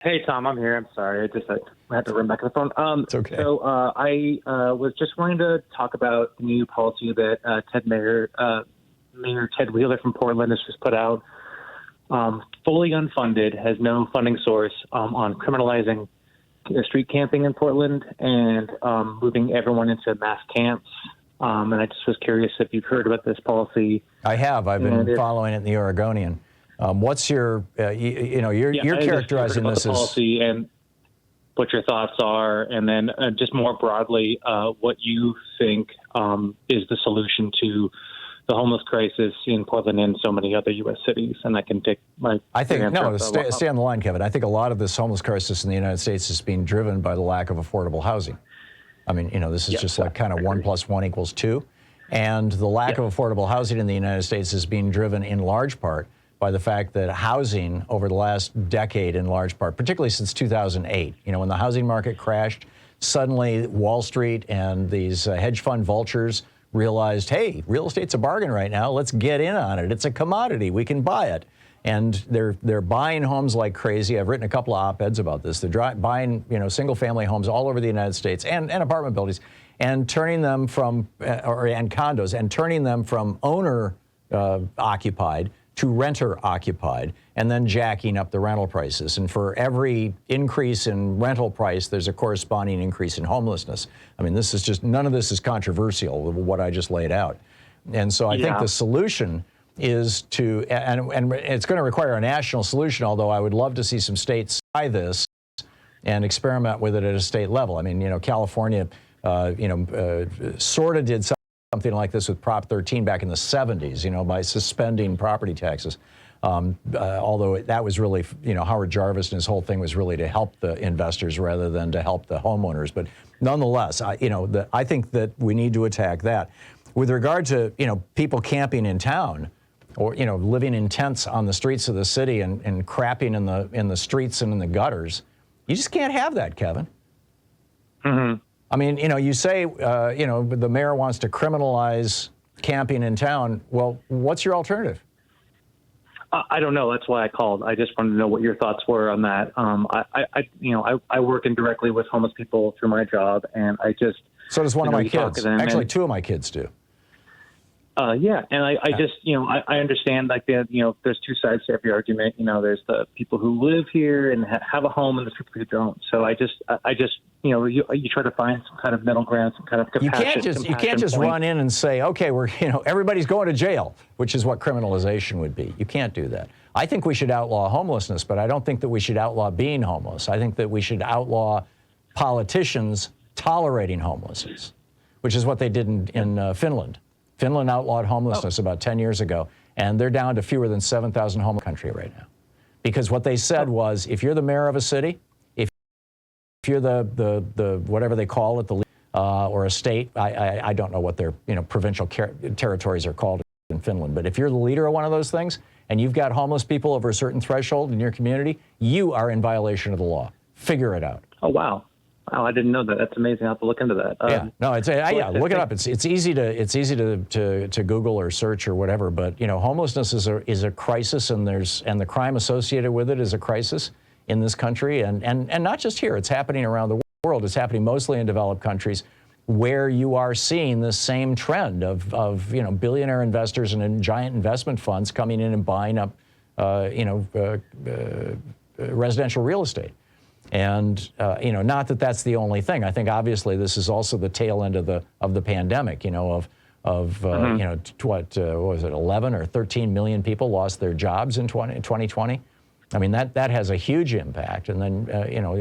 Hey, Tom, I'm here. I'm sorry. I had to run back to the phone. It's okay. So I was just wanting to talk about the new policy that Mayor Ted Wheeler from Portland has just put out. Fully unfunded, has no funding source on criminalizing street camping in Portland and moving everyone into mass camps. And I just was curious if you've heard about this policy. I have. I've been following it in the Oregonian. What's your, you're characterizing this as policy and what your thoughts are, and then just more broadly, what you think is the solution to the homeless crisis in Portland and so many other U.S. cities. And I can take my. I think stay on the line, Kevin. I think a lot of this homeless crisis in the United States is being driven by the lack of affordable housing. I mean, this is just like kind of 1 + 1 = 2, and the lack of affordable housing in the United States is being driven in large part by the fact that housing over the last decade, in large part, particularly since 2008, when the housing market crashed, suddenly Wall Street and these hedge fund vultures realized, hey, real estate's a bargain right now. Let's get in on it. It's a commodity. We can buy it. And they're buying homes like crazy. I've written a couple of op-eds about this. They're buying, single-family homes all over the United States and apartment buildings, and turning them from and condos, and turning them from owner occupied to renter occupied, and then jacking up the rental prices. And for every increase in rental price, there's a corresponding increase in homelessness. I mean, this is just, none of this is controversial, what I just laid out. And so I think the solution is to, and it's going to require a national solution, although I would love to see some states try this and experiment with it at a state level. I mean, California, sort of did something like this with Prop 13 back in the 70s, by suspending property taxes. Although that was really, Howard Jarvis and his whole thing was really to help the investors rather than to help the homeowners. But nonetheless, I think that we need to attack that. With regard to, people camping in town, or, living in tents on the streets of the city and crapping in the streets and in the gutters, you just can't have that, Kevin. Mm-hmm. I mean, you say, the mayor wants to criminalize camping in town. Well, what's your alternative? I don't know. That's why I called. I just wanted to know what your thoughts were on that. I work indirectly with homeless people through my job, and I just. So does one of my kids. Actually, two of my kids do. Yeah, and I just, I understand, like, there's two sides to every argument. There's the people who live here and have a home, and there's people who don't. So I just, you try to find some kind of middle ground, some kind of compassion. You can't just run in and say, okay, everybody's going to jail, which is what criminalization would be. You can't do that. I think we should outlaw homelessness, but I don't think that we should outlaw being homeless. I think that we should outlaw politicians tolerating homelessness, which is what they did in Finland. Finland outlawed homelessness about 10 years ago, and they're down to fewer than 7,000 homeless in the country right now. Because what they said was, if you're the mayor of a city, if you're the whatever they call it, or a state, I don't know what their provincial territories are called in Finland, but if you're the leader of one of those things, and you've got homeless people over a certain threshold in your community, you are in violation of the law. Figure it out. Oh, wow. Oh, I didn't know that. That's amazing. I'll have to look into that. Look it up. It's easy to Google or search or whatever. But homelessness is a crisis, and the crime associated with it is a crisis in this country, and not just here. It's happening around the world. It's happening mostly in developed countries, where you are seeing this same trend of billionaire investors and giant investment funds coming in and buying up residential real estate. And not that that's the only thing. I think obviously this is also the tail end of the pandemic. What was it? 11 or 13 million people lost their jobs in 2020. I mean, that has a huge impact. And then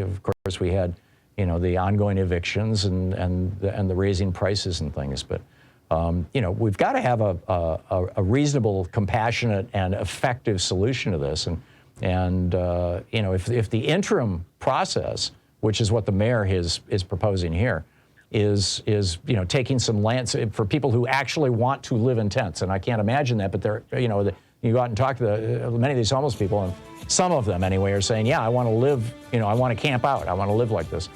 of course we had the ongoing evictions and the raising prices and things. But we've got to have a reasonable, compassionate, and effective solution to this. And if the interim process, which is what the mayor is proposing here, is taking some land for people who actually want to live in tents, and I can't imagine that, but they're you go out and talk to many of these homeless people, and some of them anyway are saying, yeah, I want to live, I want to camp out, I want to live like this.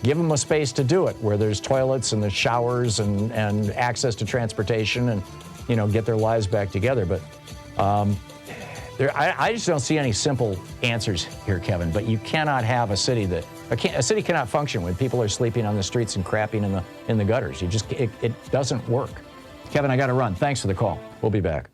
Give them a space to do it, where there's toilets and there's showers and access to transportation, and get their lives back together. But I just don't see any simple answers here, Kevin. But you cannot have a city that a city cannot function when people are sleeping on the streets and crapping in the gutters. It doesn't work. Kevin, I got to run. Thanks for the call. We'll be back.